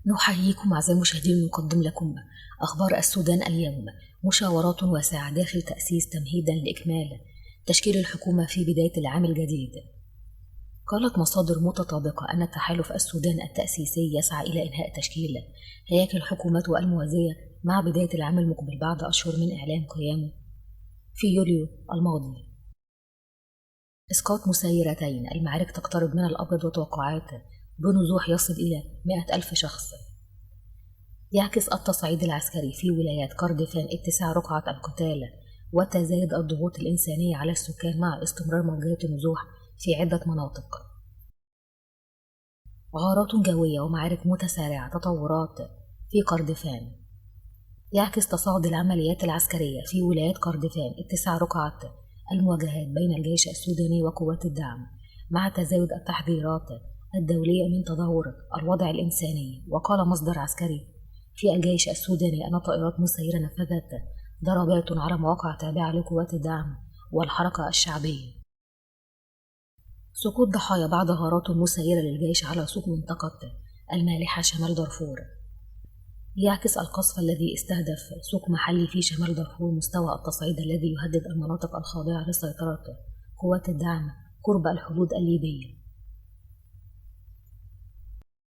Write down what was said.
نحييكم أعزائي المشاهدين ونقدم لكم أخبار السودان اليوم. مشاورات واسعة داخل تأسيس تمهيدا لإكمال تشكيل الحكومة في بداية العام الجديد. قالت مصادر متطابقة أن التحالف السودان التأسيسي يسعى إلى إنهاء تشكيل هياكل الحكومات الموازية مع بداية العام المقبل بعد أشهر من إعلان قيامه في يوليو الماضي. إسقاط مسيرتين، المعارك تقترب من الأبيض وتوقعات بنزوح يصل إلى 100,000 شخص. يعكس التصعيد العسكري في ولايات كردفان اتساع رقعة القتال وتزايد الضغوط الإنسانية على السكان مع استمرار موجات النزوح في عدة مناطق. غارات جوية ومعارك متسارعة، تطورات في كردفان. يعكس تصاعد العمليات العسكرية في ولايات كردفان اتساع رقعة المواجهات بين الجيش السوداني وقوات الدعم مع تزايد التحذيرات الدولية من تدهور الوضع الإنساني. وقال مصدر عسكري في الجيش السوداني أن طائرات مسيرة نفذت ضربات على مواقع تابعة لقوات الدعم والحركة الشعبية. سقوط ضحايا بعد غارات مسيرة للجيش على سوق منطقة المالحة شمال دارفور. يعكس القصف الذي استهدف سوق محلي في شمال دارفور مستوى التصعيد الذي يهدد المناطق الخاضعة لسيطرة قوات الدعم قرب الحدود الليبية.